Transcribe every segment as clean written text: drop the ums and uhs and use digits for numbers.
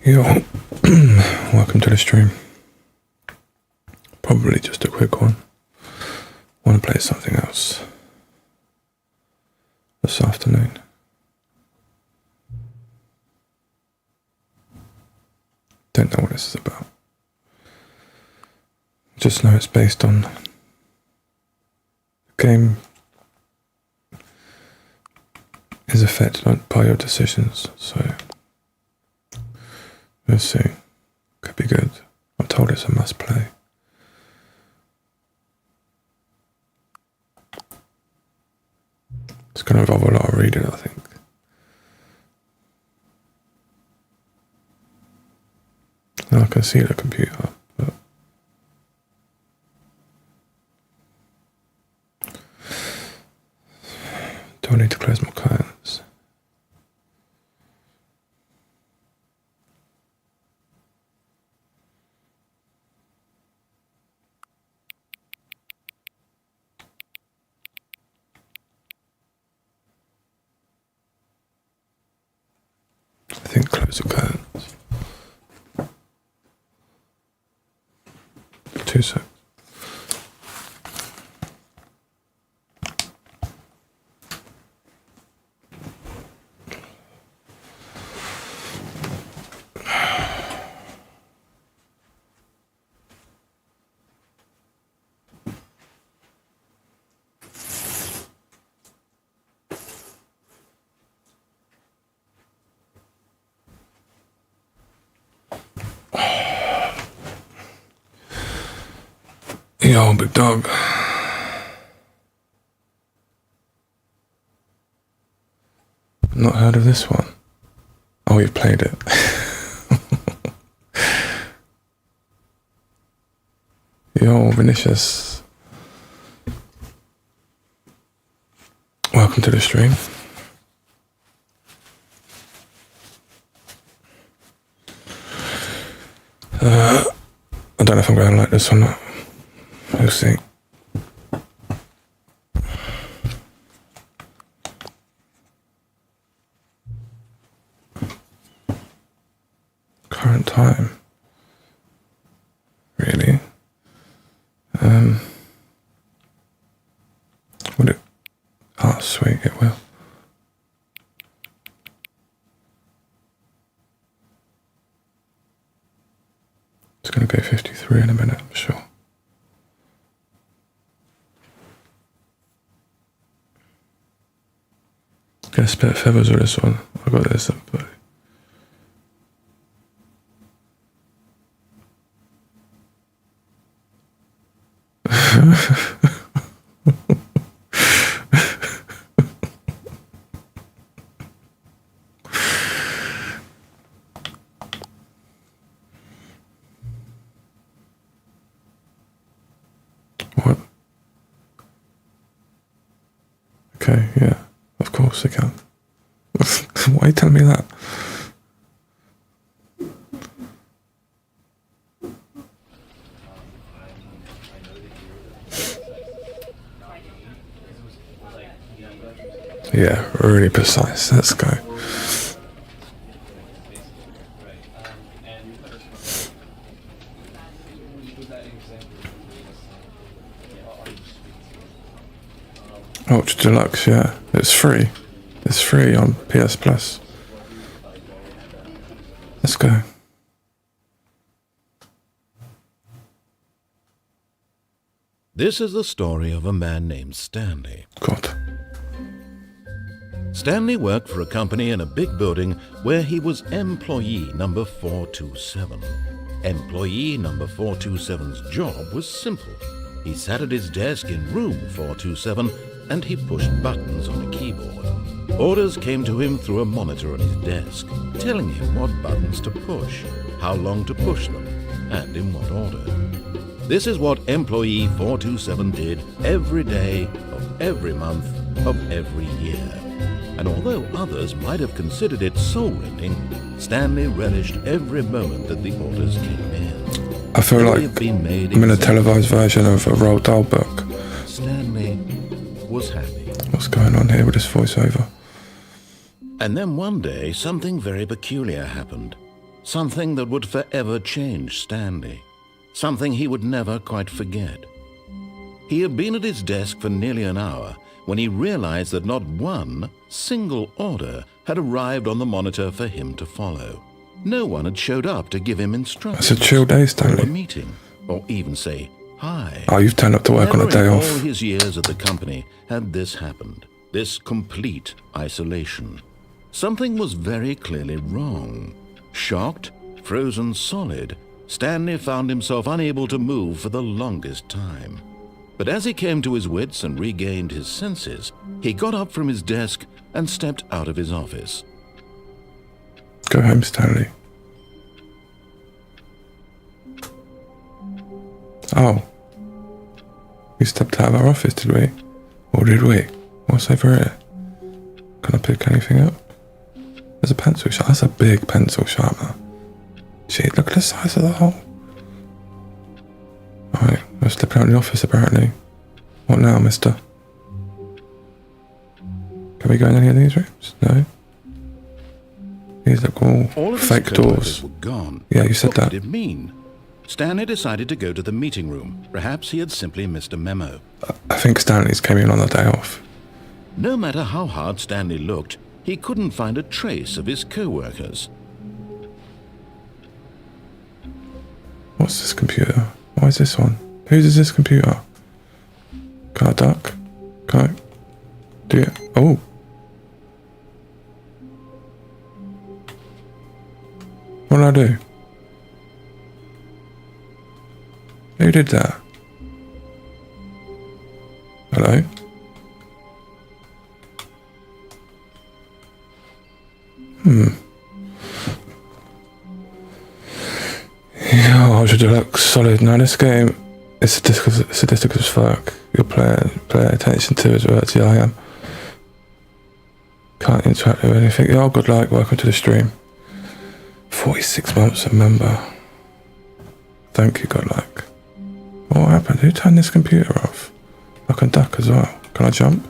Yo, welcome to the stream. Probably just a quick one. Want to play something else this afternoon. Don't know what this is about. Just know it's based on a game is affected by your decisions, so we'll see. Could be good. I'm told it's a must play. It's going to involve a lot of reading, I think. Now I can see the computer, but do I need to close my curtains? I think close the curtains. 2 seconds. Yo, big dog. Not heard of this one. Oh, you've played it. Yo, Vinicius. Welcome to the stream. I don't know if I'm going to like this or not. We'll see. Current time. Really? Would it? Oh, sweet, it will. It's going to go 53 in a minute, I'm sure. Get a spit feathers with this one. I got this, but what? Okay, yeah, of course I can. Why are you telling me that? Yeah, really precise. Let's go. Ultra Deluxe, yeah. It's free. It's free on PS Plus. Let's go. This is the story of a man named Stanley. God. Stanley worked for a company in a big building where he was employee number 427. Employee number 427's job was simple. He sat at his desk in room 427 and he pushed buttons on a keyboard. Orders came to him through a monitor on his desk, telling him what buttons to push, how long to push them, and in what order. This is what employee 427 did every day of every month of every year. And although others might have considered it soul-rending, Stanley relished every moment that the orders came in. I feel like I'm in a televised version of a Roald Dahl book. Stanley was happy. What's going on here with this voiceover? And then one day, something very peculiar happened. something that would forever change Stanley, something he would never quite forget. He had been at his desk for nearly an hour when he realized that not one single order had arrived on the monitor for him to follow. No one had showed up to give him instructions. It's a chill day, Or a Stanley. meeting, or even say hi. Oh, you've turned up to work on a Never day in off. all his years at the company had this happened, this complete isolation. Something was very clearly wrong. Shocked, frozen solid, Stanley found himself unable to move for the longest time. But as he came to his wits and regained his senses, he got up from his desk and stepped out of his office. Go home, Stanley. Oh. We stepped out of our office, did we? Or did we? What's over here? Can I pick anything up? There's a pencil sharpener. That's a big pencil sharpener. Gee, look at the size of the hole. Alright, we're stepping out of the office apparently. What now, mister? Can we go in any of these rooms? No? These look all Of his fake co-workers doors. were gone. Yeah, you said What that. did it mean? Stanley decided to go to the meeting room. Perhaps he had simply missed a memo. I think Stanley's came in on the day off. No matter how hard Stanley looked, he couldn't find a trace of his co-workers. What's this computer? Why is this on? Whose is this computer? Can I duck? Can I do it? Oh. What did I do? Who did that? Hello? Yeah, I should look solid. Now this game is sadistic as fuck. You'll pay attention to as well as I am. Can't interact with anything. Oh, good luck. Welcome to the stream. 46 months a member. Thank you, good luck. What happened? Who turned this computer off? I can duck as well. Can I jump?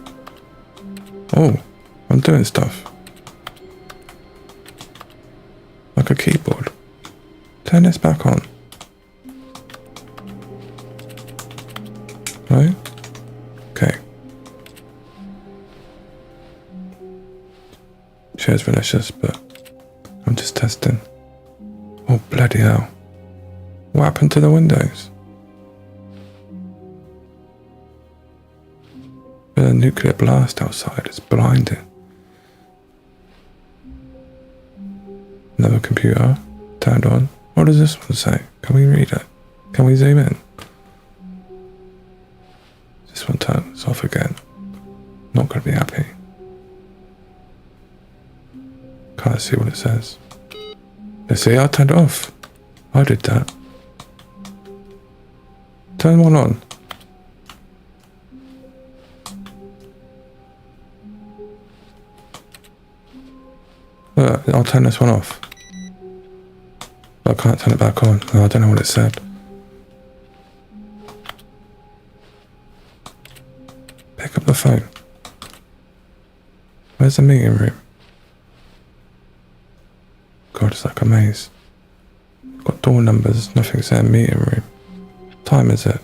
Oh, I'm doing stuff. Like a keyboard. Turn this back on. Right? Okay. Share's malicious, but I'm just testing. Oh, bloody hell. What happened to the windows? There's a nuclear blast outside. It's blinding. Another computer. Turned on. What does this one say? Can we read it? Can we zoom in? This one turns off again. Not going to be happy. Can't see what it says. Let's see, I turned it off. I did that. Turn one on. Look, I'll turn this one off. I can't turn it back on. No, I don't know what it said. Pick up the phone. Where's the meeting room? God, it's like a maze. Got door numbers, nothing's there. Meeting room. Time is it?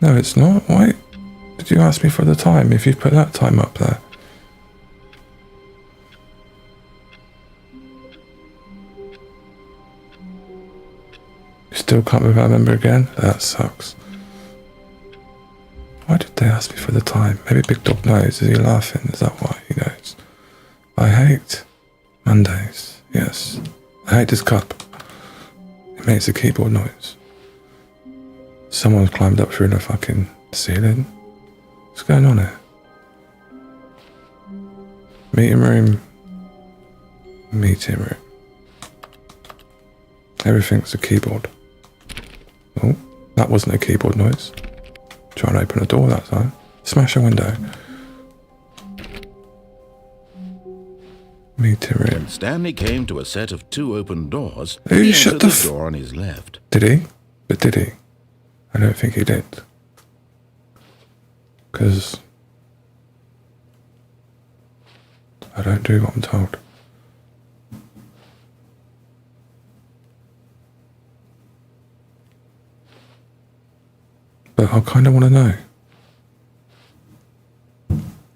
No, it's not. Why did you ask me for the time if you put that time up there? Still can't remember again? That sucks. Why did they ask me for the time? Maybe Big Dog knows. Is he laughing? Is that why he knows? I hate Mondays. Yes. I hate this cup. It makes a keyboard noise. Someone's climbed up through the fucking ceiling. What's going on here? Meeting room. Meeting room. Everything's a keyboard. Oh, that wasn't a keyboard noise. Try and open a door that time. Smash a window. Meeting room. When Stanley came to a set of two open doors, Who he shut entered the the door on his left. Did he? But did he? I don't think he did. Because I don't do what I'm told. But I kind of want to know.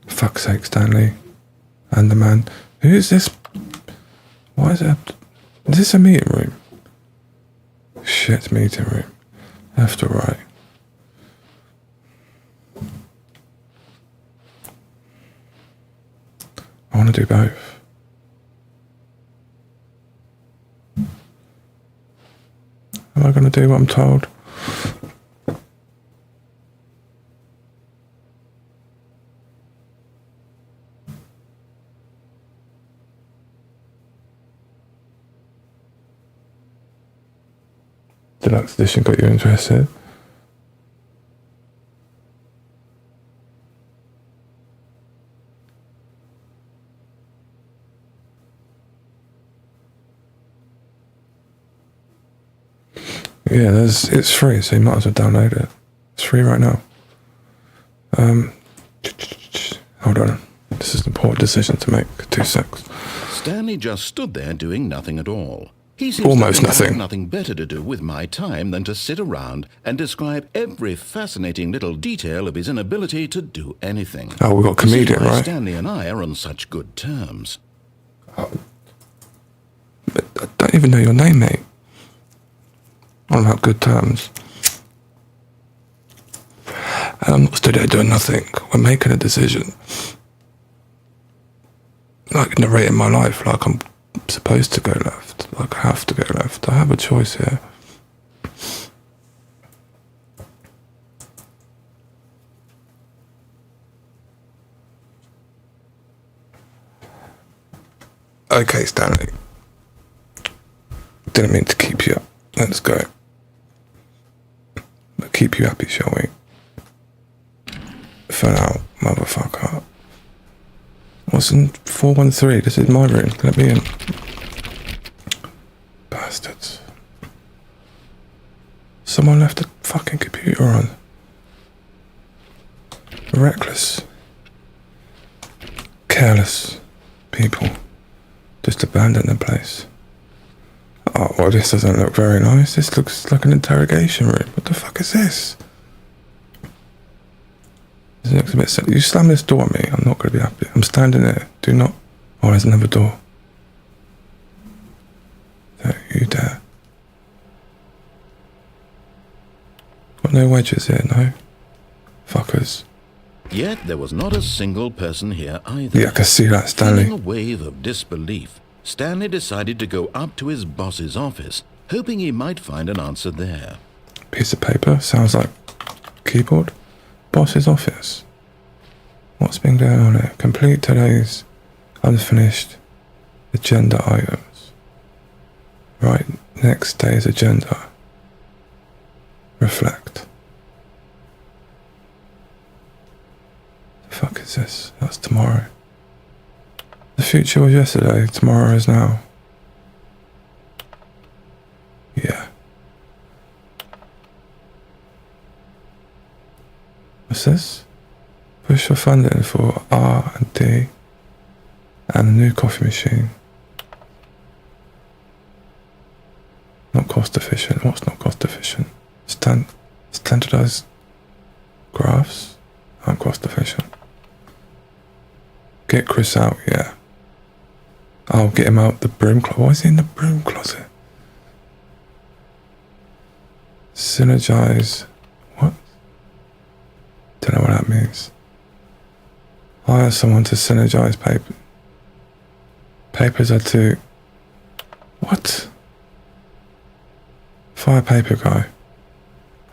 Fuck's sake, Stanley. And the man. Who is this? Why is it? Is this a meeting room? Shit, meeting room. Left or right? I want to do both. Am I going to do what I'm told? Deluxe edition got you interested? Yeah, it's free, so you might as well download it. It's free right now. Hold on. This is an important decision to make. 2 secs. Stanley just stood there doing nothing at all. He seems Almost to think I have nothing. nothing better to do with my time than to sit around and describe every fascinating little detail of his inability to do anything. Oh, we've got This is comedian, why right? Stanley and I are on such good terms. But I don't even know your name, mate. On about good terms. And I'm not stood there doing nothing. We're making a decision. Like narrating my life like I'm supposed to go left. Like I have to go left. I have a choice here. Okay, Stanley. Didn't mean to keep you up. Let's go. But keep you happy, shall we? For now, motherfucker. What's in 413? This is my room. Let me in. Bastards. Someone left the fucking computer on. Reckless. Careless people. Just abandon the place. Oh, well, this doesn't look very nice. This looks like an interrogation room. What the fuck is this? This looks a bit silly. You slam this door at me, I'm not going to be happy. I'm standing there. Do not. Oh, there's another door. Don't you dare. Got no wedges here, no? Fuckers. Yet there was not a single person here either. Yeah, I can see that, Feeling a Stanley. wave of disbelief, Stanley decided to go up to his boss's office, hoping he might find an answer there. Piece of paper. Sounds like keyboard. Boss's office. What's been going on here? Complete today's unfinished agenda items. Right, next day's agenda. Reflect. The fuck is this? That's tomorrow. The future was yesterday, tomorrow is now. Yeah. What's this? Push for funding for R&D and a new coffee machine. Not cost efficient. What's not cost efficient? Standardized graphs aren't cost efficient. Get Chris out, yeah. I'll get him out the broom closet. Why is he in the broom closet? Synergize. What? Don't know what that means. Hire someone to synergize paper. Papers are to... What? Fire paper guy.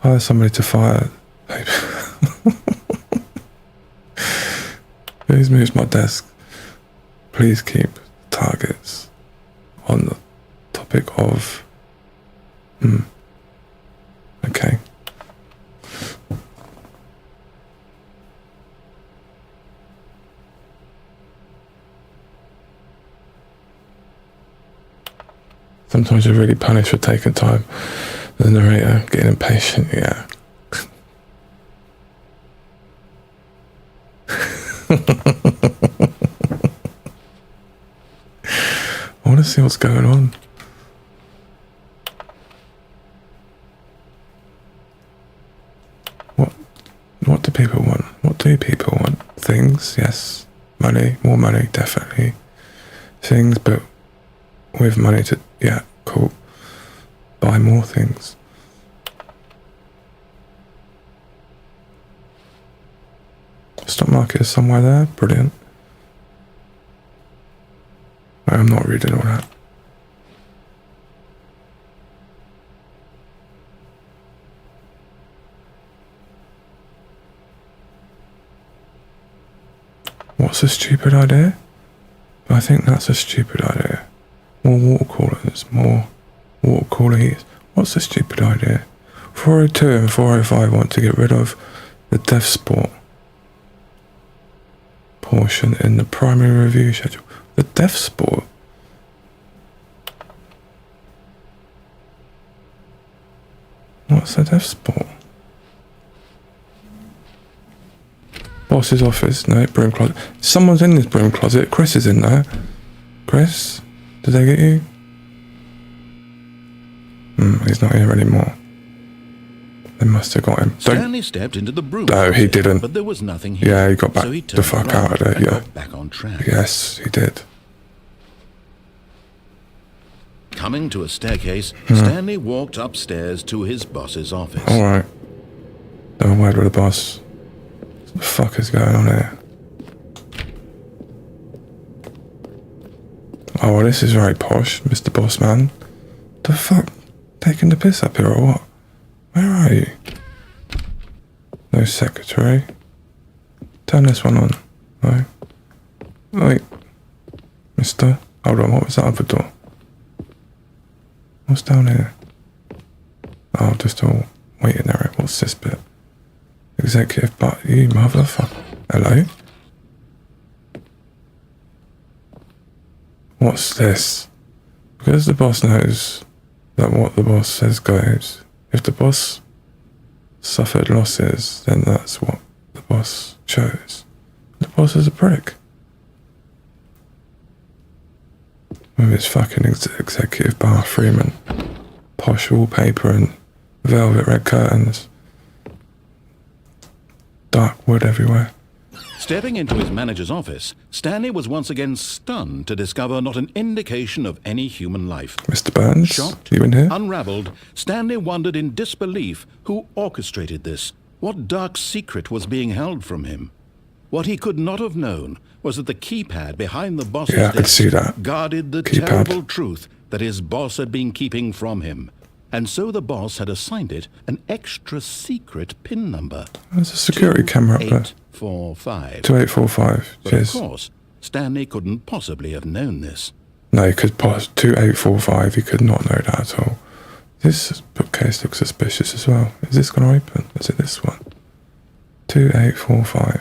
Hire somebody to fire paper. Please move my desk. Please keep targets on the topic of... Okay. Sometimes you're really punished for taking time. The narrator getting impatient, yeah. I want to see what's going on. What do people want? What do people want? Things, yes. Money, more money, definitely. Things, but with money to, yeah, cool. Buy more things. Stock market is somewhere there, brilliant. I'm not reading all that. What's a stupid idea? I think that's a stupid idea. More water coolers, more water cooler heaters. What's a stupid idea? 402 and 405 want to get rid of the death sport portion in the primary review schedule. The death sport? What's the death sport? Boss's office, no, broom closet. Someone's in this broom closet. Chris is in there. Chris, did they get you? He's not here anymore. They must have got him. Stanley stepped into the broom. No, he didn't. But there was nothing here. Yeah, he got back so he the fuck out of there. Yeah, got back on track. Yes, he did. Coming to a staircase, Stanley walked upstairs to his boss's office. All right. Don't word with the boss. What the fuck is going on here? Oh, well, this is very posh, Mr. Bossman. The fuck? Taking the piss up here or what? Where are you? No secretary. Turn this one on. No. Wait. Mister? Hold on, what was that other door? What's down here? Oh, just all waiting area. What's this bit? Executive, but you motherfucker. Hello? What's this? Because the boss knows that what the boss says goes. If the boss suffered losses, then that's what the boss chose. The boss is a prick. With his fucking executive bathroom and posh wallpaper and velvet red curtains. Dark wood everywhere. Stepping into his manager's office, Stanley was once again stunned to discover not an indication of any human life. Mr. Burns, Shocked, you in here? unraveled, Stanley wondered in disbelief who orchestrated this. What dark secret was being held from him? What he could not have known was that the keypad behind the boss's Yeah, I could desk see that. guarded the Keypad. terrible truth that his boss had been keeping from him. And so the boss had assigned it an extra secret PIN number. There's a security camera up there. 2845. 2845. But Cheers. of course, Stanley couldn't possibly have known this. No, he could pause 2845. He could not know that at all. This bookcase looks suspicious as well. Is this going to open? Is it this one? 2845.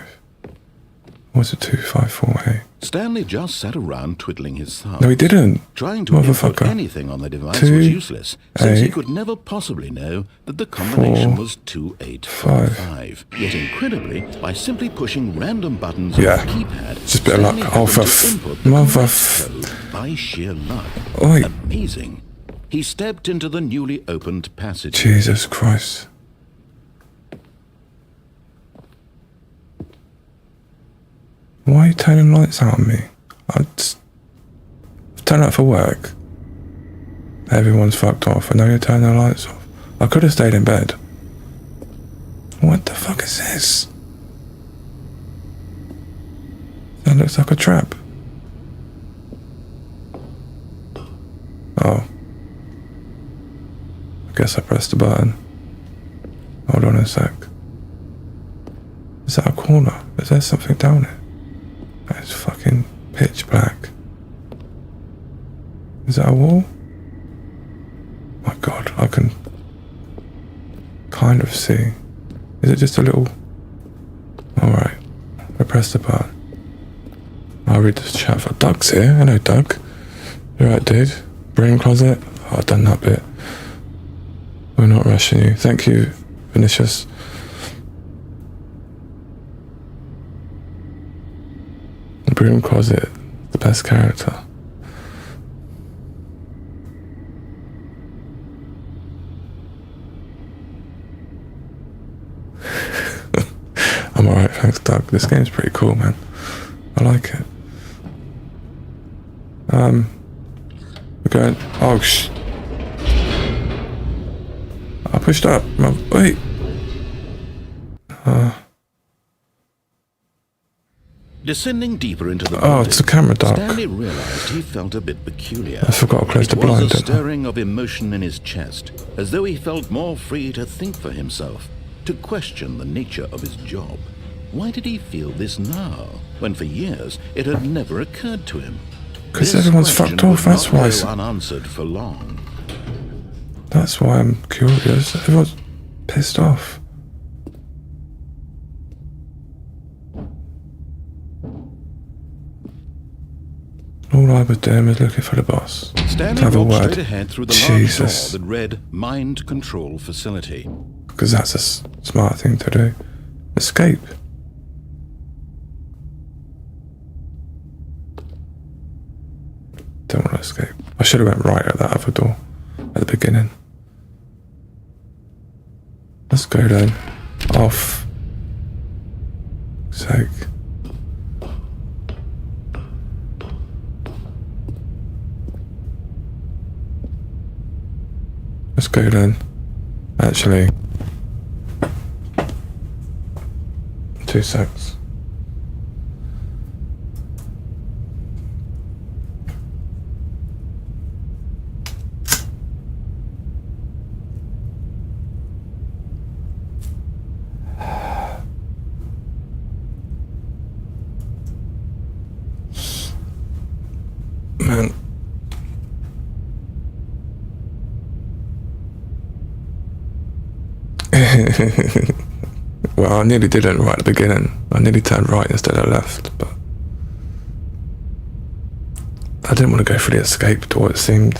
Or was it 2548? Stanley just sat around twiddling his thumbs. No, he didn't. Trying to input Motherfucker. anything on the device was useless, since he could never possibly know that the combination was 2845. Yet incredibly, by simply pushing random buttons Yeah. on the keypad, Just a bit of luck. Stanley Oh, happened for to input the mother correct code by sheer luck. Oi. Amazing. He stepped into the newly opened passage. Jesus Christ. Why are you turning lights out on me? I've turned out for work. Everyone's fucked off and now you're turning the lights off. I could have stayed in bed. What the fuck is this? That looks like a trap. Oh. I guess I pressed the button. Hold on a sec. Is that a corner? Is there something down there? It's fucking pitch black. Is that a wall? My god, I can kind of see. Is it just a little... Alright, I press the button. I'll read the chat for Doug's here. Hello, Doug. You alright, dude? Broom closet? Oh, I've done that bit. We're not rushing you. Thank you, Vinicius. The broom closet, the best character. I'm alright, thanks Doug. This game's pretty cool, man. I like it. We're going... Oh, I pushed up. Wait. Descending deeper into the Oh, it's the camera, Doc. Stanley realized he felt a bit peculiar. I forgot to close the blind, It was a didn't I? stirring of emotion in his chest, as though he felt more free to think for himself, to question the nature of his job. Why did he feel this now, when for years it had never occurred to him? Because This everyone's question fucked off, would that's not why. go unanswered for long. That's why I'm curious. Everyone's pissed off. All I was doing was looking for the boss. Stanley To have a walked word. straight ahead through the Jesus. large door that read Mind Control Facility. Because that's a smart thing to do. Escape. Don't want to escape. I should have went right at that other door at the beginning. Let's go then. Off. Sake. Let's go then. Actually. 2 secs. Man. Well, I nearly didn't right at the beginning. I nearly turned right instead of left, but I didn't want to go for the escape door, it seemed.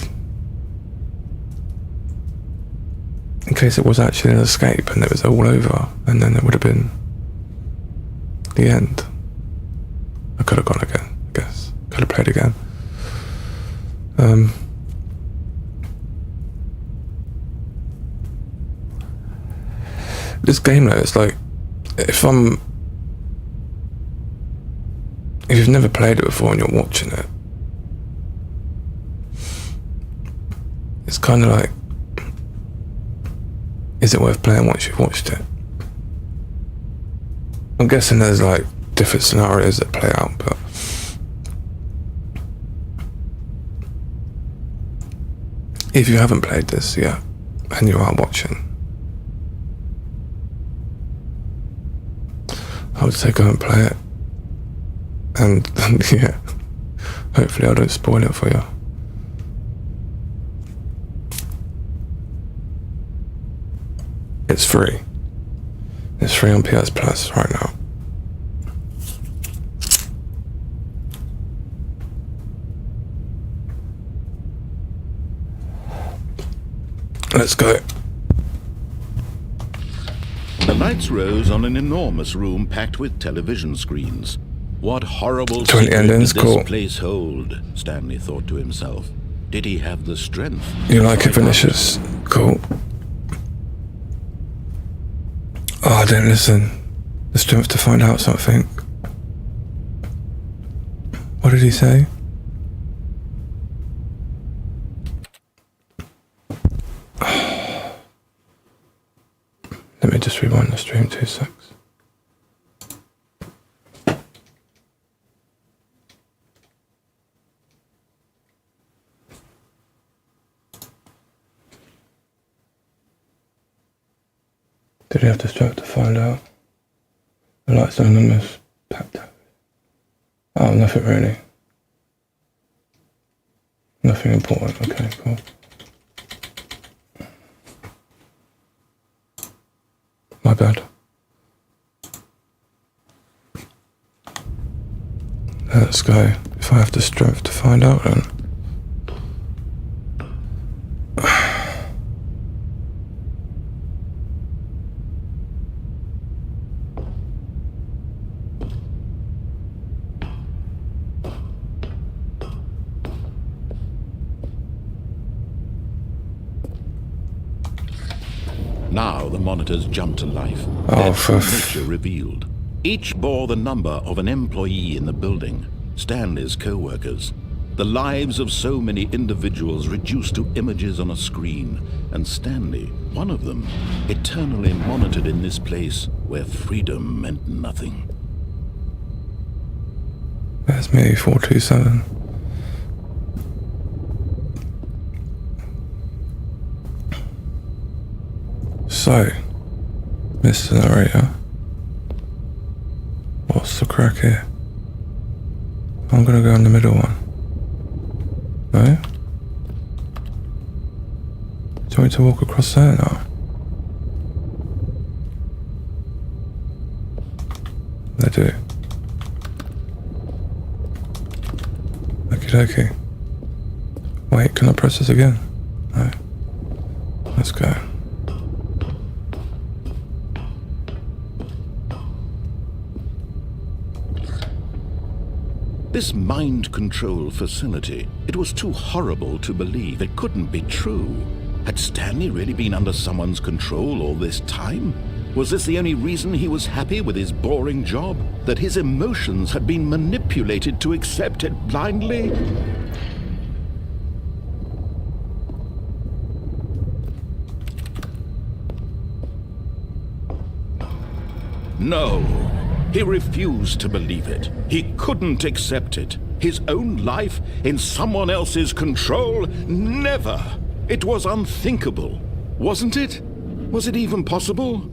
In case it was actually an escape and it was all over, and then it would have been the end. I could have gone again, I guess. Could have played again. This game though, it's like, if you've never played it before and you're watching it, it's kind of like, is it worth playing once you've watched it? I'm guessing there's like different scenarios that play out, but if you haven't played this yet and you are watching, I would say go and play it, and yeah, hopefully I don't spoil it for you. It's free. It's free on PS Plus right now. Let's go. The lights rose on an enormous room packed with television screens. What horrible 20 secret did endings, this cool. place hold? Stanley thought to himself. Did he have the strength? You like it, Vinicius? Cool. Oh, I didn't listen. The strength to find out something. What did he say? Let me just rewind the stream 2 secs. Did he have the strength to find out? The lights on them was packed out. Oh, nothing really. Nothing important. Okay, cool. My bad. Let's go. If I have the strength to find out then. Now the monitors jumped to life. Oh, Their for true nature revealed. Each bore the number of an employee in the building, Stanley's co-workers. The lives of so many individuals reduced to images on a screen, and Stanley, one of them, eternally monitored in this place where freedom meant nothing. There's me, 427. So, Mr. Narrator, what's the crack here? I'm gonna go in the middle one. No? Do you want me to walk across there now? I do. Okie dokie. Wait, can I press this again? No. Let's go. This mind control facility, it was too horrible to believe. It couldn't be true. Had Stanley really been under someone's control all this time? Was this the only reason he was happy with his boring job? That his emotions had been manipulated to accept it blindly? No. He refused to believe it. He couldn't accept it. His own life in someone else's control? Never! It was unthinkable, wasn't it? Was it even possible?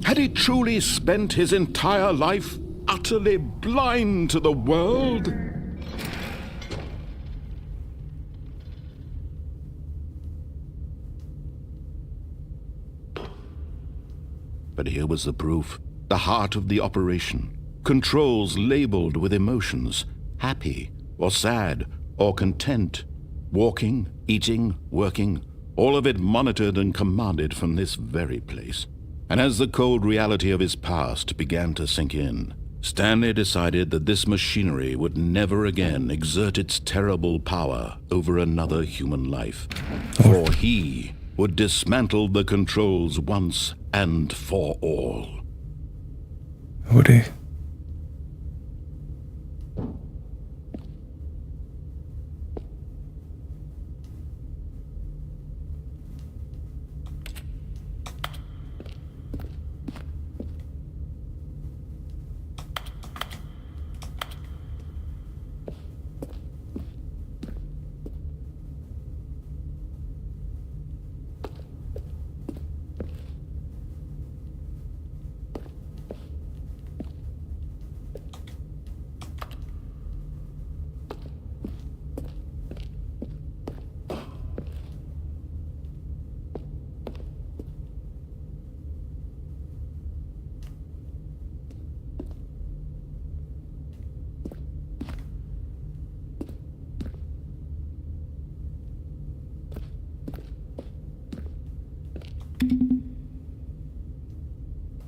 Had he truly spent his entire life utterly blind to the world? But here was the proof. The heart of the operation. Controls labeled with emotions. Happy, or sad, or content. Walking, eating, working. All of it monitored and commanded from this very place. And as the cold reality of his past began to sink in, Stanley decided that this machinery would never again exert its terrible power over another human life. For he would dismantle the controls once and for all. Would he?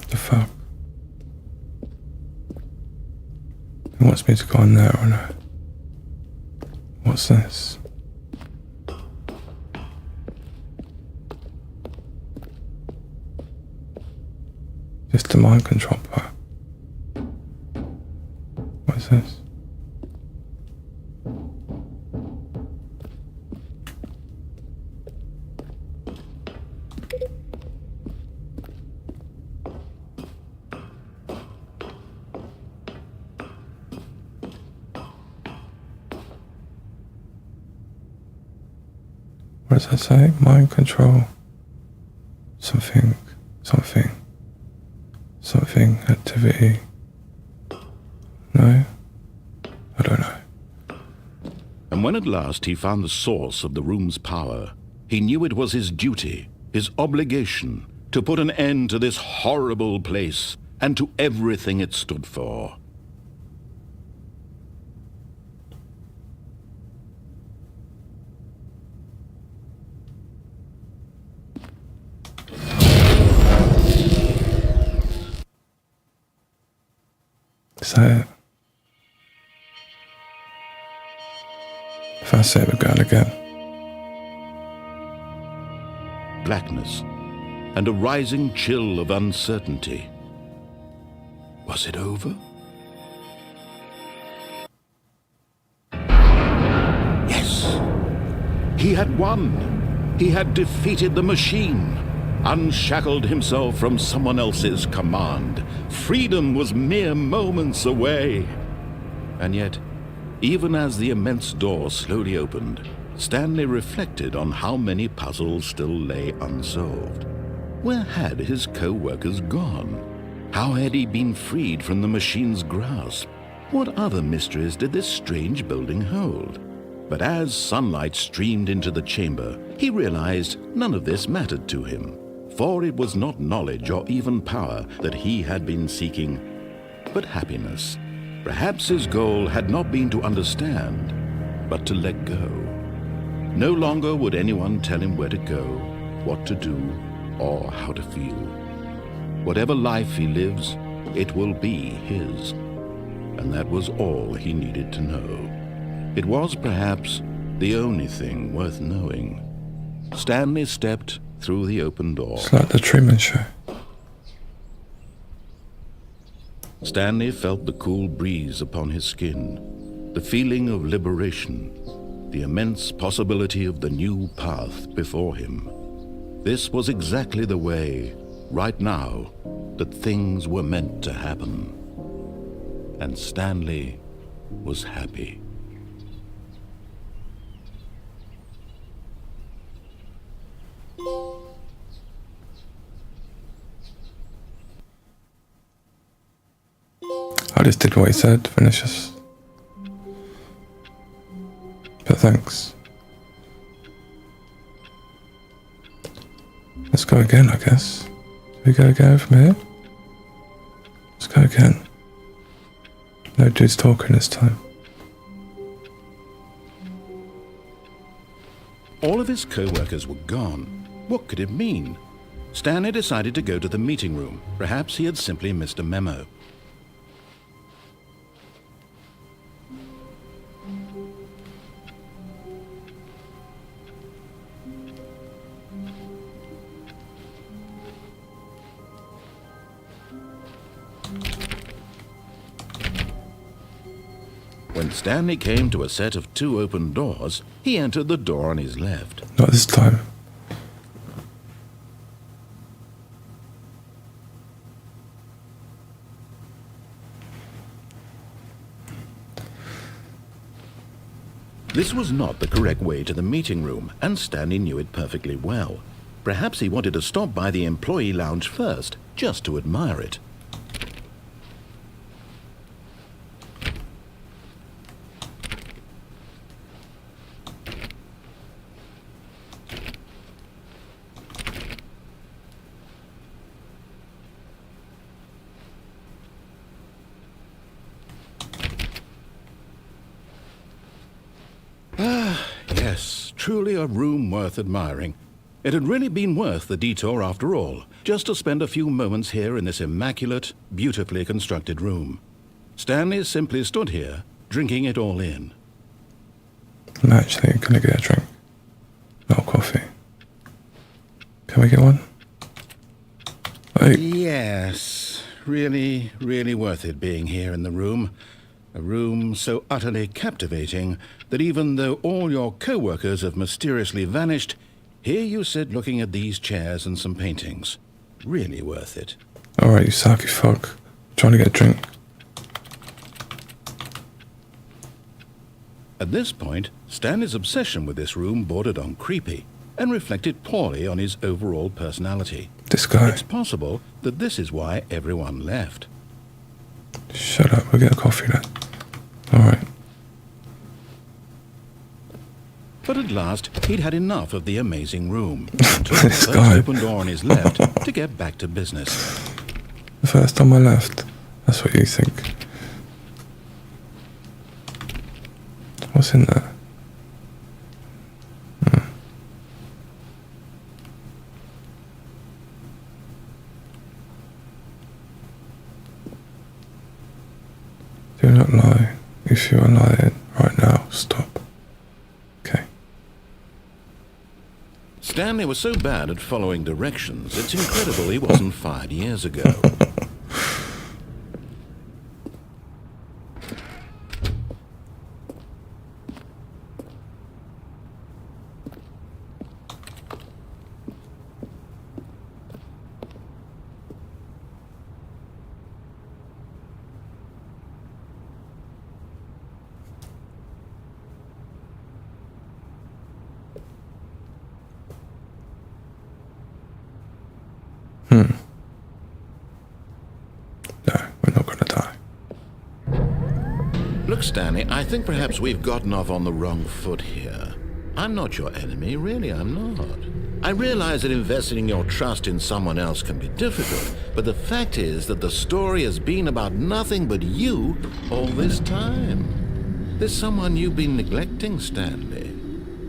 The fuck? He wants me to go in there or no? What's this? Just the mind control part. What is this? What does that say? Mind control. Something activity. No? I don't know. And when at last he found the source of the room's power, he knew it was his duty, his obligation, to put an end to this horrible place and to everything it stood for. Is that it? If I say we're going again. Blackness and a rising chill of uncertainty. Was it over? Yes! He had won! He had defeated the machine! Unshackled himself from someone else's command. Freedom was mere moments away. And yet, even as the immense door slowly opened, Stanley reflected on how many puzzles still lay unsolved. Where had his co-workers gone? How had he been freed from the machine's grasp? What other mysteries did this strange building hold? But as sunlight streamed into the chamber, he realized none of this mattered to him. For it was not knowledge or even power that he had been seeking, but happiness. Perhaps his goal had not been to understand, but to let go. No longer would anyone tell him where to go, what to do, or how to feel. Whatever life he lives, it will be his. And that was all he needed to know. It was perhaps the only thing worth knowing. Stanley stepped through the open door. It's like the Truman Show. Stanley felt the cool breeze upon his skin, the feeling of liberation, the immense possibility of the new path before him. This was exactly the way, right now, that things were meant to happen. And Stanley was happy. I just did what he said, Vinicius. But thanks. Let's go again, I guess. Do we go again from here? Let's go again. No dude's talking this time. All of his co-workers were gone. What could it mean? Stanley decided to go to the meeting room. Perhaps he had simply missed a memo. When Stanley came to a set of 2 open doors, he entered the door on his left. Not this time. This was not the correct way to the meeting room, and Stanley knew it perfectly well. Perhaps he wanted to stop by the employee lounge first, just to admire it. Yes, truly a room worth admiring. It had really been worth the detour after all, just to spend a few moments here in this immaculate, beautifully constructed room. Stanley simply stood here, drinking it all in. I'm actually gonna get a drink. Not coffee. Can we get one? Hey. Yes, really, really worth it being here in the room. A room so utterly captivating that even though all your co-workers have mysteriously vanished, here you sit looking at these chairs and some paintings. Really worth it. Alright, you sucky fuck. Trying to get a drink. At this point, Stanley's obsession with this room bordered on creepy and reflected poorly on his overall personality. This guy. It's possible that this is why everyone left. Shut up, we'll get a coffee then. Alright. But at last, he'd had enough of the amazing room and took the This first guy. open door on his left to get back to business. The first on my left. That's what you think. What's in there? Do not lie. If you are lying right now, stop. Okay. Stanley was so bad at following directions, it's incredible he wasn't fired years ago. No, we're not gonna die. Look, Stanley, I think perhaps we've gotten off on the wrong foot here. I'm not your enemy, really, I'm not. I realize that investing your trust in someone else can be difficult, but the fact is that the story has been about nothing but you all this time. There's someone you've been neglecting, Stanley.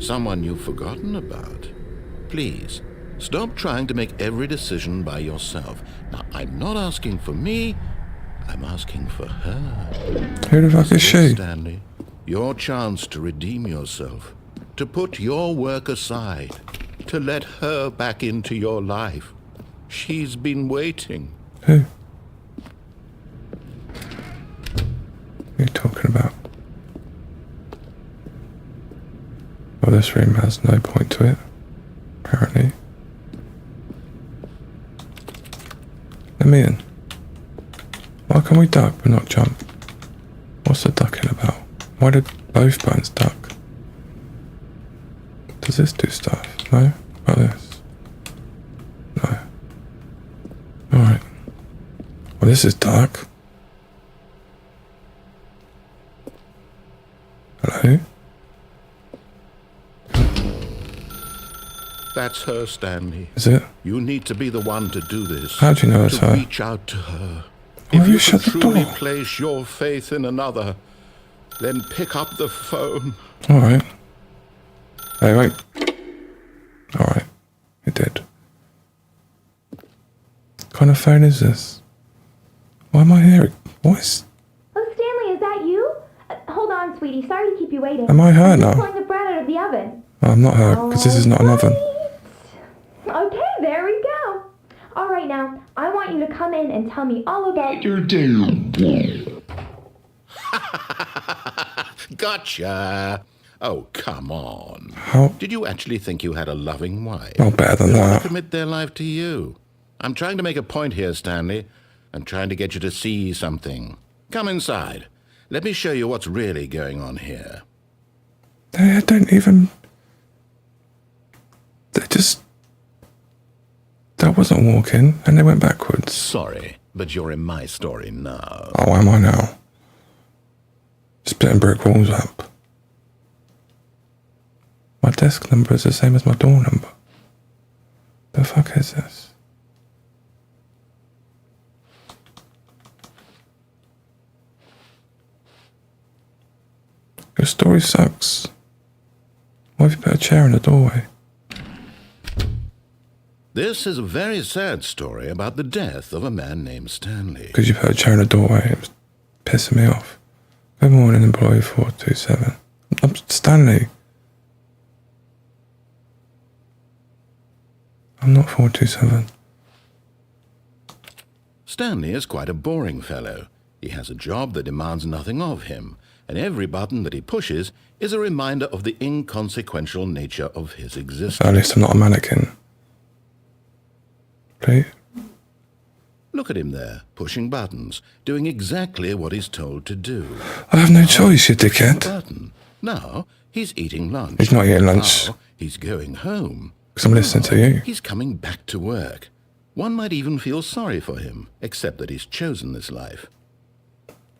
Someone you've forgotten about. Please, stop trying to make every decision by yourself. Now, I'm not asking for me, I'm asking for her. Who the fuck is she? Stanley, your chance to redeem yourself, to put your work aside, to let her back into your life. She's been waiting. Who? What are you talking about? Well, this room has no point to it, apparently. Let me in. Why can we duck but not jump? What's the ducking about? Why did both buttons duck? Does this do stuff? No? About this? No. Alright. Well, this is dark. Hello? That's her, Stanley. Is it? You need to be the one to do this. How do you know it's to her? reach out to her. Why If you you shut can the truly door? place your faith in another, then pick up the phone. Alright. Hey, wait. Alright. It did. What kind of phone is this? Why am I here? What is... Oh, Stanley, is that you? Hold on, sweetie. Sorry to keep you waiting. Am I her I'm just now? pulling the bread out of the oven. Oh, I'm not her, because this is not an oven. Okay, there we go. All right, now, I want you to come in and tell me all about your Gotcha. Oh, come on. How? Did you actually think you had a loving wife? Not better than They want that. to commit their life to you. I'm trying to make a point here, Stanley. I'm trying to get you to see something. Come inside. Let me show you what's really going on here. They don't even... They just... That wasn't walking, and they went backwards. Sorry, but you're in my story now. Oh, am I now? Splitting brick walls up. My desk number is the same as my door number. The fuck is this? Your story sucks. Why have you put a chair in the doorway? This is a very sad story about the death of a man named Stanley. Because you put a chair in the doorway. It was pissing me off. Good morning, employee 427. I'm Stanley. I'm not 427. Stanley is quite a boring fellow. He has a job that demands nothing of him, and every button that he pushes is a reminder of the inconsequential nature of his existence. So at least I'm not a mannequin. Please? Look at him there, pushing buttons, doing exactly what he's told to do. I have no choice, you dickhead. Button. Now, he's eating lunch. He's not eating lunch. Now, he's going home. Because I'm listening to you. He's coming back to work. One might even feel sorry for him, except that he's chosen this life.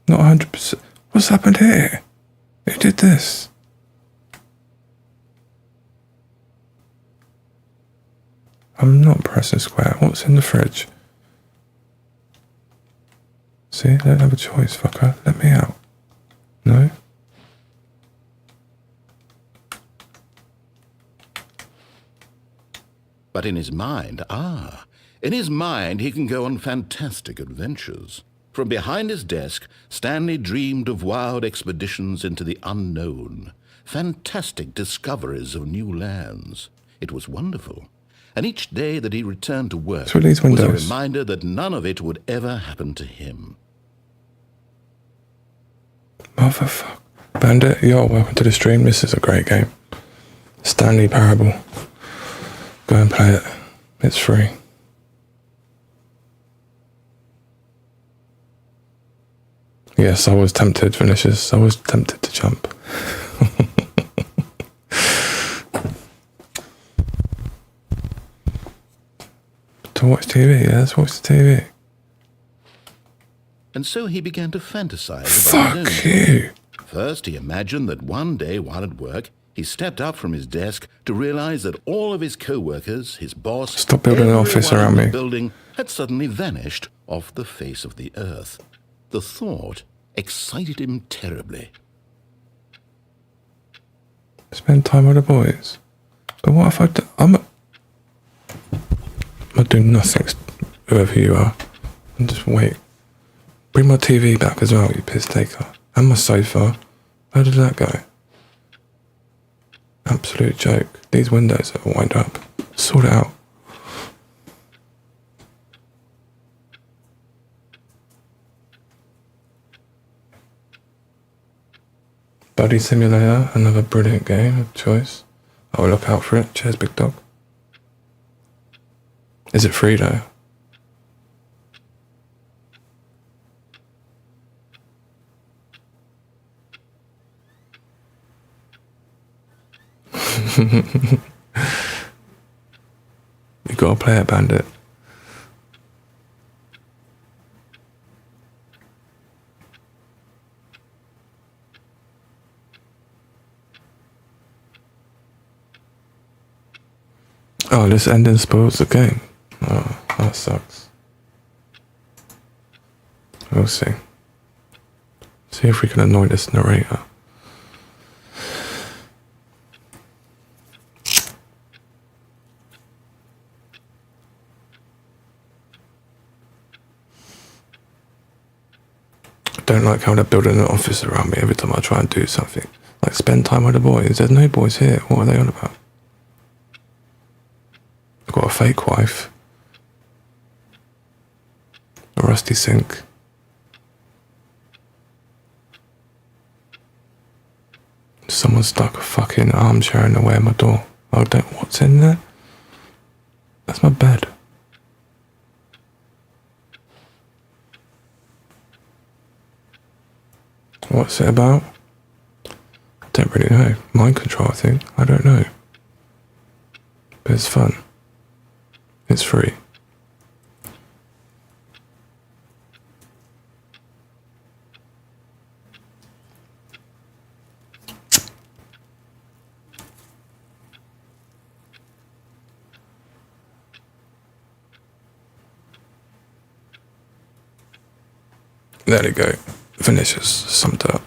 Not 100%. What's happened here? Who did this? I'm not pressing square. What's in the fridge? See, I don't have a choice, fucker. Let me out. No? But in his mind, in his mind he can go on fantastic adventures. From behind his desk, Stanley dreamed of wild expeditions into the unknown, fantastic discoveries of new lands. It was wonderful. And each day that he returned to work Through these was a windows. reminder that none of it would ever happen to him. Motherfucker. Bandit, yo, welcome to the stream. This is a great game. Stanley Parable. Go and play it. It's free. Yes, I was tempted, Vinicius. I was tempted to jump. to watch TV. Yeah, let's watch the TV. And so he began to fantasize about his own Fuck you. First, he imagined that one day while at work, he stepped up from his desk to realize that all of his co-workers, his boss, Stop building an office everyone around in the me. building had suddenly vanished off the face of the earth. The thought excited him terribly. Spend time with the boys. But what if I'm gonna do nothing, whoever you are, and just wait. Bring my TV back as well, you piss taker. And my sofa. How did that go? Absolute joke. These windows are wind up. Sort it out. Buddy Simulator, another brilliant game of choice. I will look out for it. Cheers, big dog. Is it free though? You gotta play it, Bandit. Oh, this ending spoils the game. Oh, that sucks. We'll see. See if we can annoy this narrator. I don't like how they're building an office around me every time I try and do something. Like spend time with the boys. There's no boys here. What are they on about? I've got a fake wife. A rusty sink. Someone stuck a fucking armchair in the way of my door. I don't... What's in there? That's my bed. What's it about? I don't really know. Mind control, I think. I don't know. But it's fun. It's free. There we go. Finishes. Summed up.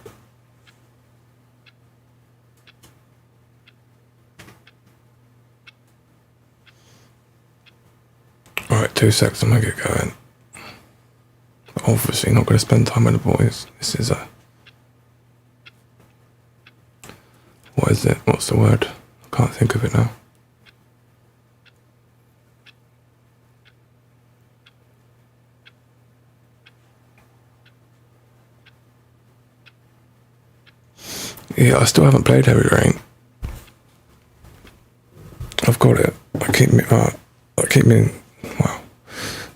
Alright, 2 seconds, I'm gonna get going. Obviously not gonna spend time with the boys. This is a... What is it? What's the word? I can't think of it now. Yeah, I still haven't played Heavy Rain. I've got it. I keep me. Well,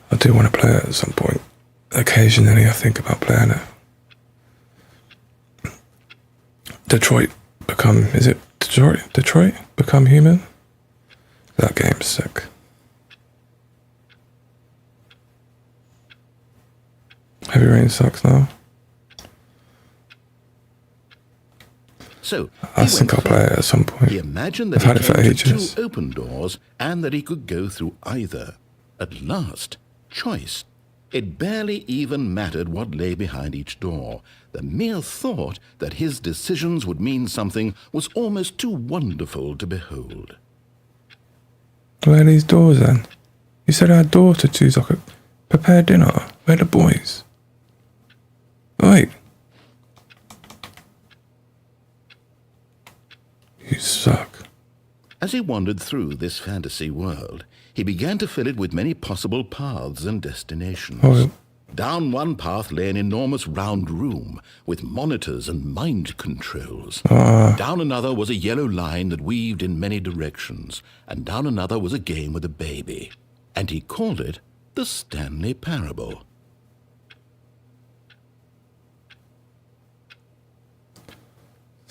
I do want to play it at some point. Occasionally, I think about playing it. Detroit Become. Is it Detroit? Detroit Become Human? That game's sick. Heavy Rain sucks now. So I think I'll play it at some point. He imagined that I've had it he for came to ages. 2 open doors and that he could go through either. At last, choice. It barely even mattered what lay behind each door. The mere thought that his decisions would mean something was almost too wonderful to behold. Where are these doors then? You said I had doors to choose. I could prepare dinner. Where are the boys? Wait. You suck. As he wandered through this fantasy world, he began to fill it with many possible paths and destinations. Oh. Down one path lay an enormous round room with monitors and mind controls. Down another was a yellow line that weaved in many directions, and down another was a game with a baby. And he called it the Stanley Parable.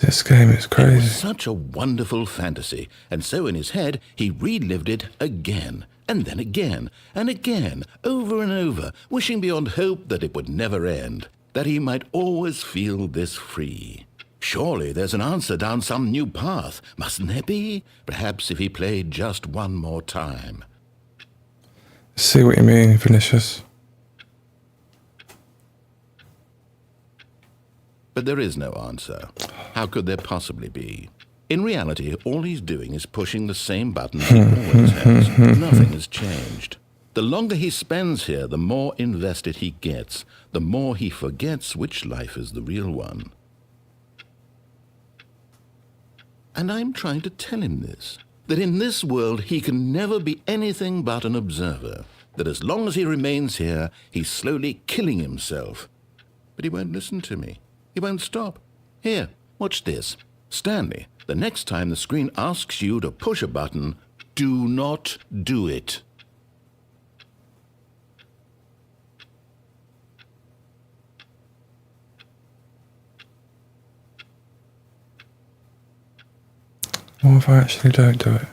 This game is It was crazy. such a wonderful fantasy, and so in his head he relived it again and then again, and again, over and over, wishing beyond hope that it would never end, that he might always feel this free. Surely there's an answer down some new path, mustn't there be? Perhaps if he played just one more time. See what you mean, Vinicius. But there is no answer. How could there possibly be? In reality, all he's doing is pushing the same button he always has. Nothing has changed. The longer he spends here, the more invested he gets, the more he forgets which life is the real one. And I'm trying to tell him this, that in this world he can never be anything but an observer, that as long as he remains here, he's slowly killing himself. But he won't listen to me. He won't stop. Here, watch this. Stanley, the next time the screen asks you to push a button, do not do it. What if I actually don't do it?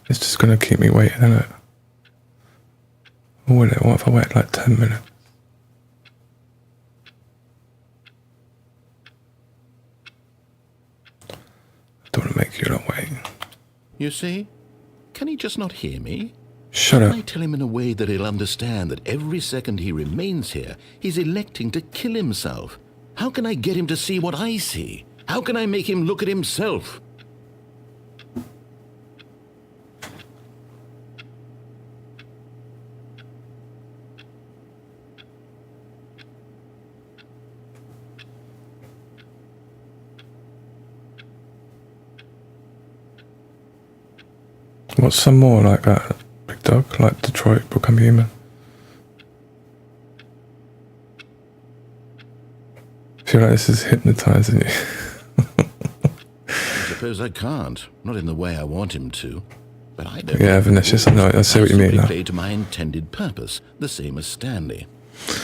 It's just going to keep me waiting, isn't it? Or will it? What if I wait like 10 minutes? I don't want to make you lot wait. You see? Can he just not hear me? Shut Can up. I tell him in a way that he'll understand that every second he remains here, he's electing to kill himself? How can I get him to see what I see? How can I make him look at himself? What's some more like that? Big Dog, like Detroit Become Human. I feel like this is hypnotizing you. I suppose I can't. Not in the way I want him to. But I don't. Yeah, Vinicius, I see what you mean now. Play to my intended purpose, the same as Stanley.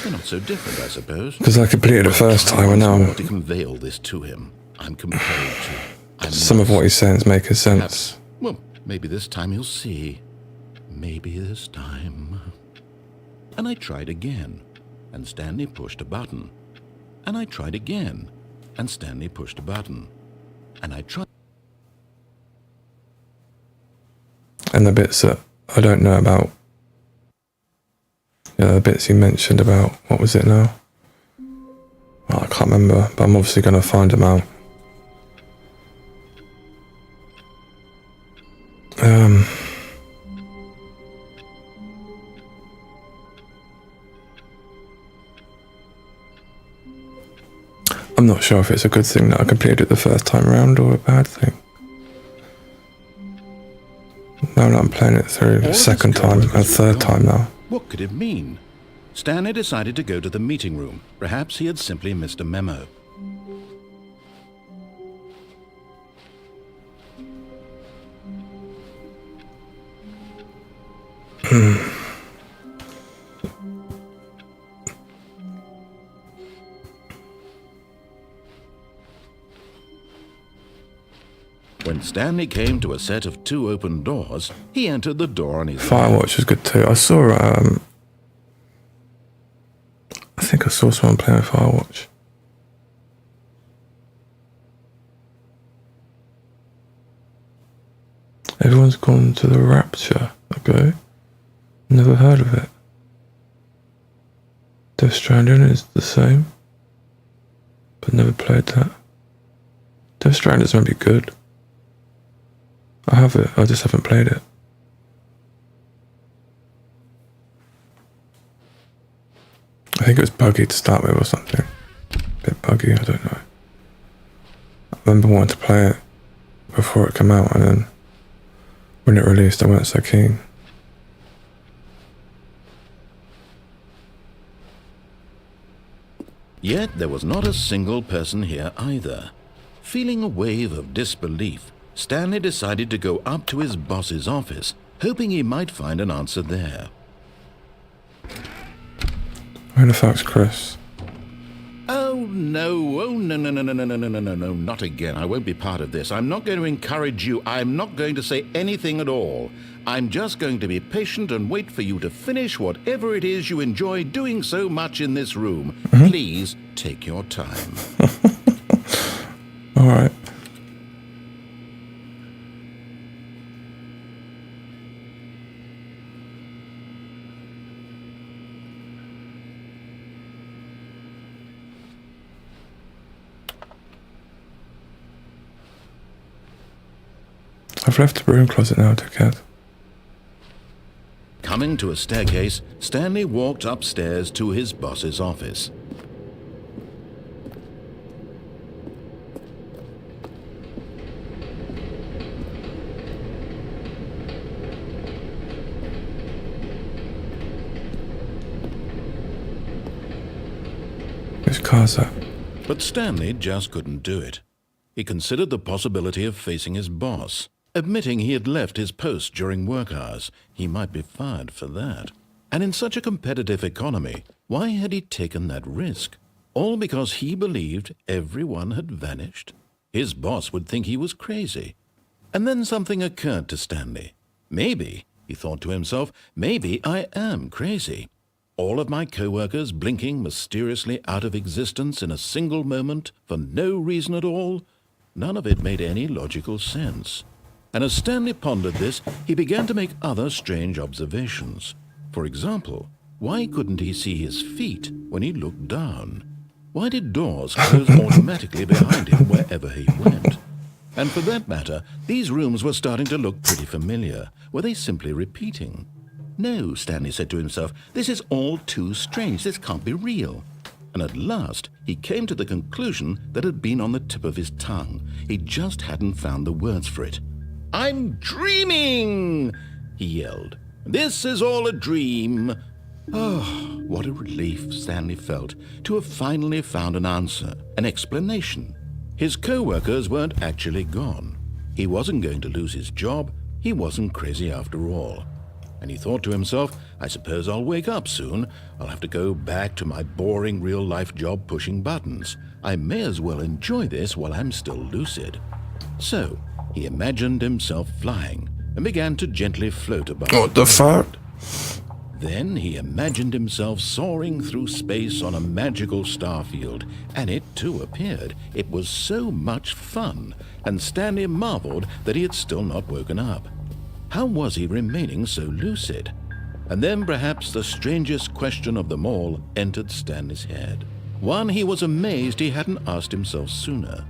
They're not so different, I suppose. Because I completed it first time and now I want to convey all this to him. I'm compelled to. some of what he's saying is making sense. Well, maybe this time he'll see. Maybe this time. And I tried again, and Stanley pushed a button. And I tried again, and Stanley pushed a button. And I tried. And the bits that I don't know about, the bits you mentioned about, what was it now? Well, I can't remember, but I'm obviously going to find them out. I'm not sure if it's a good thing that I completed it the first time around or a bad thing. Now that I'm playing it through the second time, a third time now. What could it mean? Stanley decided to go to the meeting room. Perhaps he had simply missed a memo. When Stanley came to a set of 2 open doors, he entered the door on his Firewatch is good too. I saw, I think I saw someone playing Firewatch. Everyone's gone to the Rapture. Okay. Never heard of it. Death Stranding is the same, but never played that. Death Stranding is going to be good. I have it, I just haven't played it. I think it was buggy to start with or something. A bit buggy, I don't know. I remember wanting to play it before it came out, and then when it released I weren't so keen. Yet there was not a single person here either. Feeling a wave of disbelief, Stanley decided to go up to his boss's office, hoping he might find an answer there. Where the fuck's Chris? Oh, no. Oh, no, no, no, no, no, no, no, no, no, no, not again. I won't be part of this. I'm not going to encourage you. I'm not going to say anything at all. I'm just going to be patient and wait for you to finish whatever it is you enjoy doing so much in this room. Please take your time. All right. I've left the broom closet now, dickhead. Coming to a staircase, Stanley walked upstairs to his boss's office. Whose car's that? But Stanley just couldn't do it. He considered the possibility of facing his boss. Admitting he had left his post during work hours, he might be fired for that. And in such a competitive economy, why had he taken that risk? All because he believed everyone had vanished? His boss would think he was crazy. And then something occurred to Stanley. Maybe, he thought to himself, maybe I am crazy. All of my co-workers blinking mysteriously out of existence in a single moment for no reason at all? None of it made any logical sense. And as Stanley pondered this, he began to make other strange observations. For example, why couldn't he see his feet when he looked down? Why did doors close automatically behind him wherever he went? And for that matter, these rooms were starting to look pretty familiar. Were they simply repeating? No, Stanley said to himself, this is all too strange. This can't be real. And at last, he came to the conclusion that had been on the tip of his tongue. He just hadn't found the words for it. I'm dreaming, he yelled. This is all a dream. Oh, what a relief Stanley felt to have finally found an answer, an explanation. His co-workers weren't actually gone. He wasn't going to lose his job. He wasn't crazy after all. And he thought to himself, I suppose I'll wake up soon. I'll have to go back to my boring real-life job pushing buttons. I may as well enjoy this while I'm still lucid. So, he imagined himself flying and began to gently float above. What the fuck? Then he imagined himself soaring through space on a magical starfield, and it too appeared. It was so much fun, and Stanley marveled that he had still not woken up. How was he remaining so lucid? And then perhaps the strangest question of them all entered Stanley's head. One he was amazed he hadn't asked himself sooner.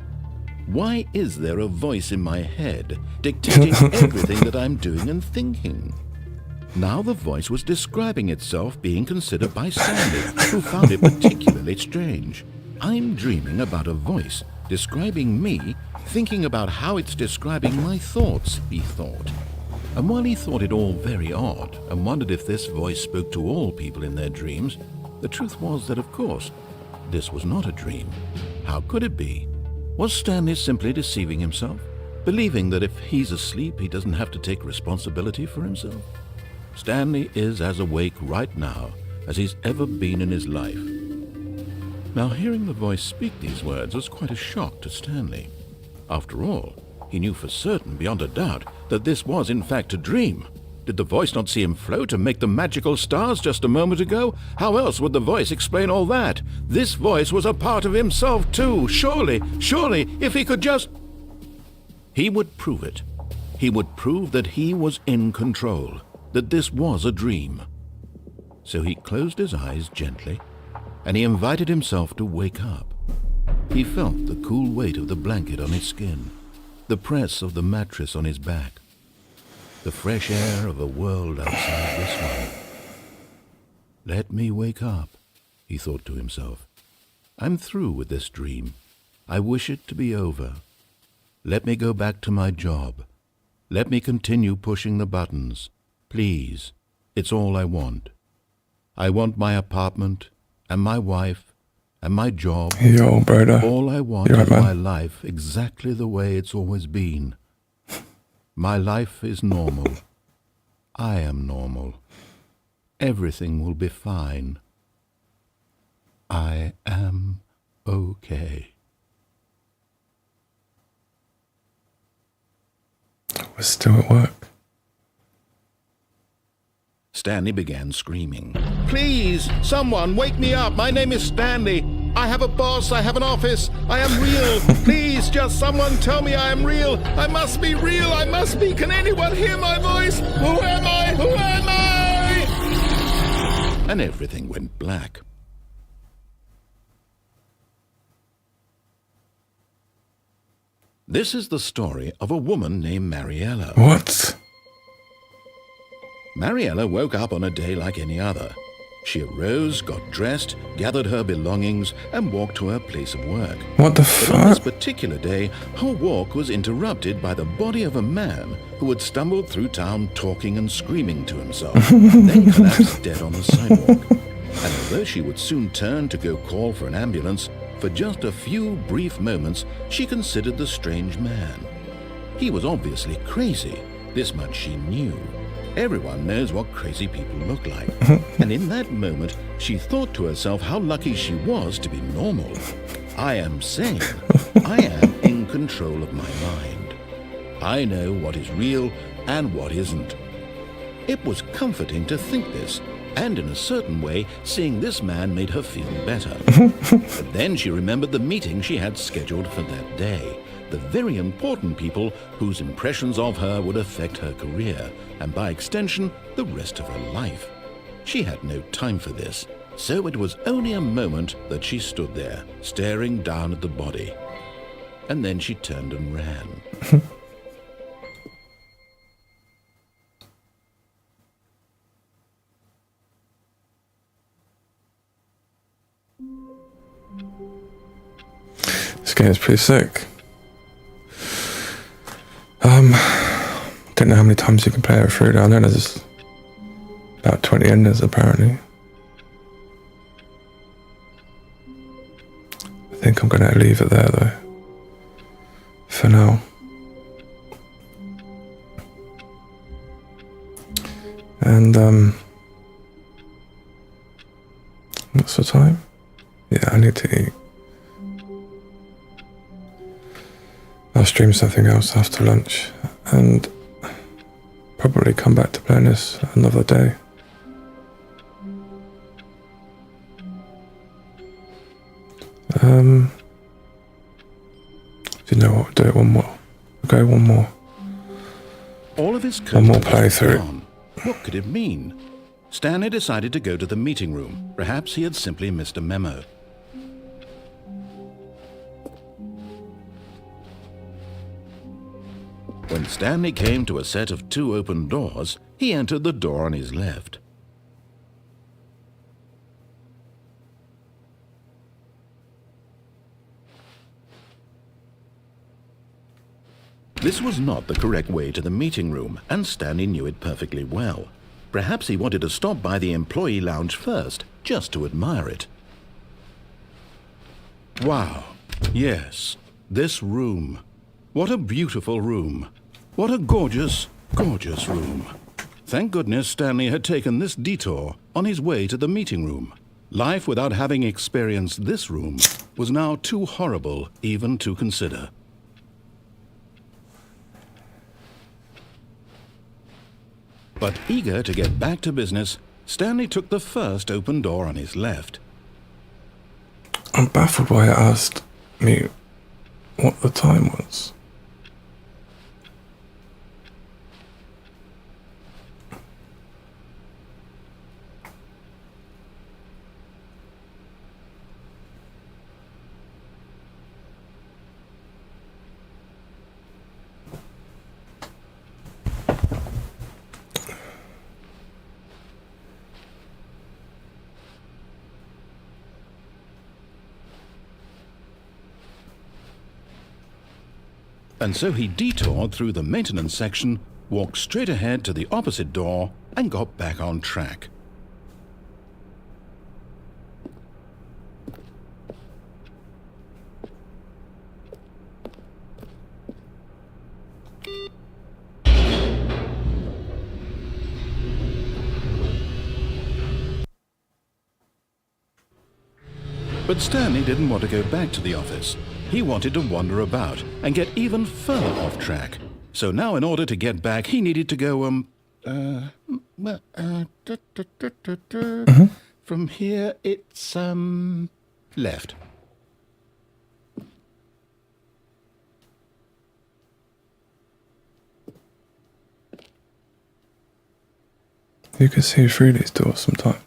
Why is there a voice in my head dictating everything that I'm doing and thinking? Now the voice was describing itself being considered by Stanley, who found it particularly strange. I'm dreaming about a voice describing me, thinking about how it's describing my thoughts, he thought. And while he thought it all very odd and wondered if this voice spoke to all people in their dreams, the truth was that, of course, this was not a dream. How could it be? Was Stanley simply deceiving himself, believing that if he's asleep, he doesn't have to take responsibility for himself? Stanley is as awake right now as he's ever been in his life. Now, hearing the voice speak these words was quite a shock to Stanley. After all, he knew for certain, beyond a doubt, that this was in fact a dream. Did the voice not see him float and make the magical stars just a moment ago? How else would the voice explain all that? This voice was a part of himself too. Surely, if he could just... He would prove it. He would prove that he was in control, that this was a dream. So he closed his eyes gently, and he invited himself to wake up. He felt the cool weight of the blanket on his skin, the press of the mattress on his back, the fresh air of a world outside this one. Let me wake up, he thought to himself. I'm through with this dream. I wish it to be over. Let me go back to my job. Let me continue pushing the buttons. Please, it's all I want. I want my apartment, and my wife, and my job. Yo, brother. All I want You're is right, man. my life exactly the way it's always been. My life is normal. I am normal. Everything will be fine. I am okay. We're still at work. Stanley began screaming. Please, someone, wake me up. My name is Stanley. I have a boss. I have an office. I am real. Please, just someone tell me I am real. I must be real. I must be. Can anyone hear my voice? Who am I? Who am I? And everything went black. This is the story of a woman named Mariella. What? Mariella woke up on a day like any other. She arose, got dressed, gathered her belongings, and walked to her place of work. What the But on this fuck? particular day, her walk was interrupted by the body of a man who had stumbled through town talking and screaming to himself, then collapsed dead on the sidewalk. And although she would soon turn to go call for an ambulance, for just a few brief moments she considered the strange man. He was obviously crazy, this much she knew. Everyone knows what crazy people look like. And in that moment, she thought to herself how lucky she was to be normal. I am sane. I am in control of my mind. I know what is real and what isn't. It was comforting to think this, and in a certain way, seeing this man made her feel better. But then she remembered the meeting she had scheduled for that day. The very important people whose impressions of her would affect her career, and by extension, the rest of her life. She had no time for this, so it was only a moment that she stood there, staring down at the body. And then she turned and ran. This game is pretty sick. Don't know how many times you can play it through. I know there's about 20 enders apparently. I think I'm gonna leave it there though. For now. And what's the time? Yeah, I need to eat. I'll stream something else after lunch and probably come back to playing this another day. You know what, do it one more. Go one more. All of his One more confidence was playthrough. gone. What could it mean? Stanley decided to go to the meeting room. Perhaps he had simply missed a memo. When Stanley came to a set of 2 open doors, he entered the door on his left. This was not the correct way to the meeting room, and Stanley knew it perfectly well. Perhaps he wanted to stop by the employee lounge first, just to admire it. Wow. Yes, this room. What a beautiful room. What a gorgeous, gorgeous room. Thank goodness Stanley had taken this detour on his way to the meeting room. Life without having experienced this room was now too horrible even to consider. But eager to get back to business, Stanley took the first open door on his left. I'm baffled why it asked me what the time was. And so he detoured through the maintenance section, walked straight ahead to the opposite door, and got back on track. But Stanley didn't want to go back to the office. He wanted to wander about and get even further off track. So now in order to get back, he needed to go, from here it's, left. You can see through these doors sometimes.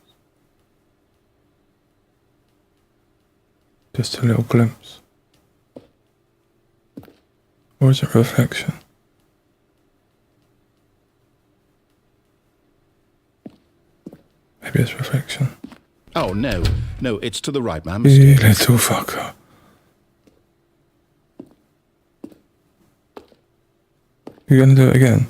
Just a little glimpse. Or is it a reflection? Maybe it's reflection. Oh, no, it's to the right, ma'am. You little fucker. You gonna do it again?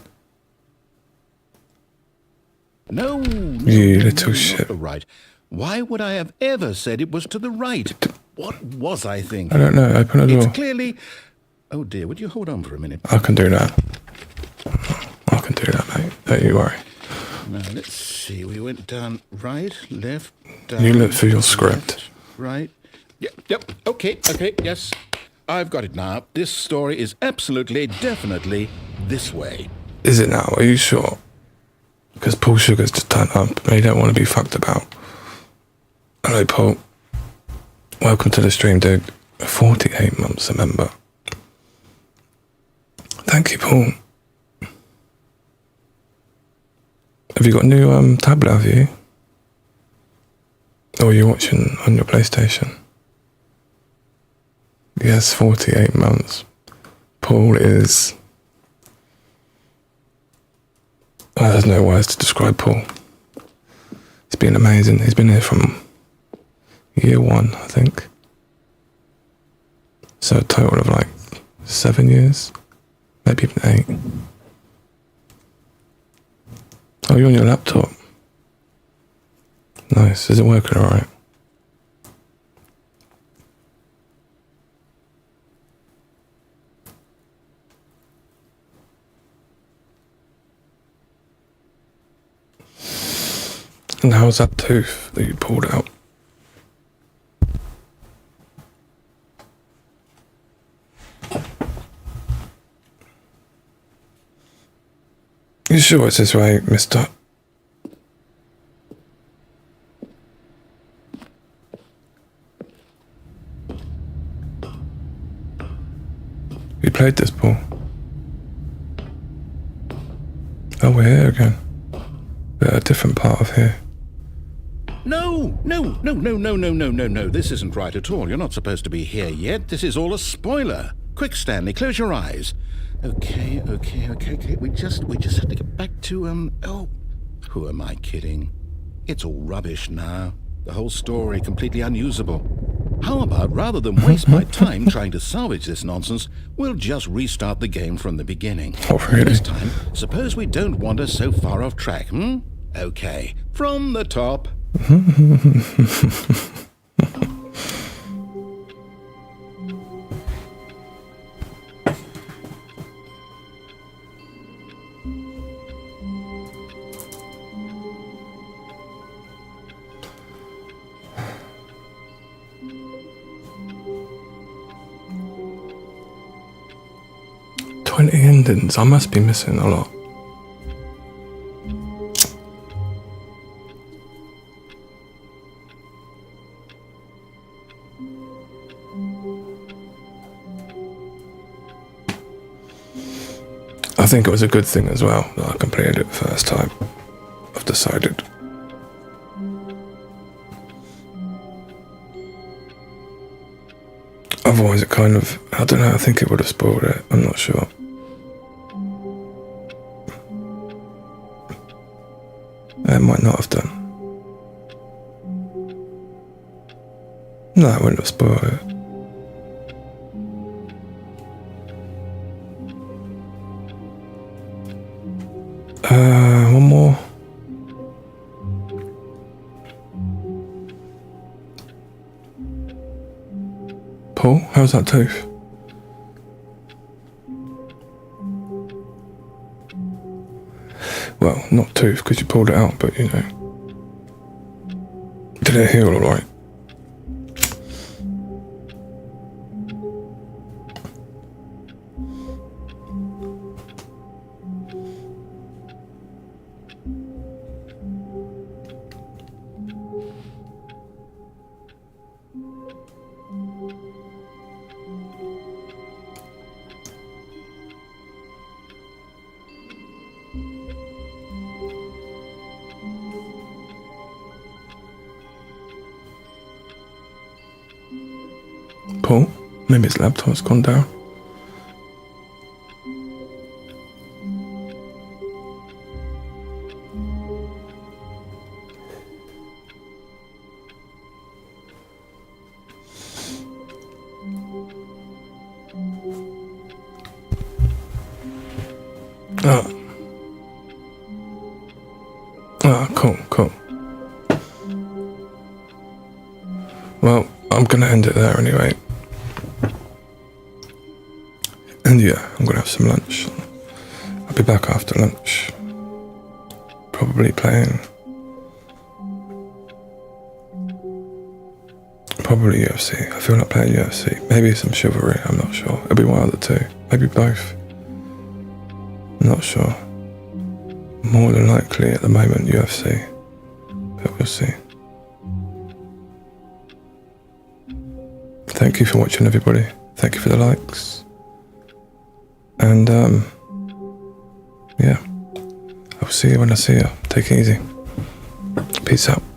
No, you little shit. Not the right. Why would I have ever said it was to the right? What was I thinking? I don't know. Open a door. It's clearly... Oh dear, would you hold on for a minute? I can do that. I can do that, mate. Don't you worry. Now, let's see. We went down right, left, down... You look through your script. Left, right. Yep. Okay, yes. I've got it now. This story is absolutely, definitely this way. Is it now? Are you sure? Because Paul Sugar's just turned up and he don't want to be fucked about. Hello, Paul. Welcome to the stream, dude. 48 months a member. Thank you, Paul. Have you got a new tablet, have you? Or are you watching on your PlayStation? Yes, 48 months. Paul is... there's no words to describe Paul. He's been amazing. He's been here from year 1, I think. So a total of like 7 years, maybe even 8. Oh, you're on your laptop. Nice. Is it working all right? And how's that tooth that you pulled out? You sure it's this way, mister? You played this, Paul? Oh, we're here again. We're at a different part of here. No. This isn't right at all. You're not supposed to be here yet. This is all a spoiler. Quick, Stanley, close your eyes. Okay. We just have to get back to, oh, who am I kidding? It's all rubbish now. The whole story completely unusable. How about, rather than waste my time trying to salvage this nonsense, we'll just restart the game from the beginning. Oh, really? This time, suppose we don't wander so far off track, Okay, from the top. Endings. I must be missing a lot. I think it was a good thing as well that I completed it the first time. I've decided. Otherwise it kind of, I don't know, I think it would have spoiled it. I'm not sure. It might not have done. No, it wouldn't have spoiled it. One more. Paul, how's that tooth? Well, not tooth because you pulled it out, but you know. Did it heal all right? Cool. Maybe his laptop's gone down. Cool. Well, I'm gonna end it there anyway. And yeah, I'm gonna have some lunch. I'll be back after lunch. Probably playing. Probably UFC. I feel like playing UFC. Maybe some chivalry, I'm not sure. It'll be one of the two. Maybe both. I'm not sure. More than likely at the moment UFC. But we'll see. Thank you for watching, everybody. Thank you for the likes. And yeah. I'll see you when I see you. Take it easy. Peace out.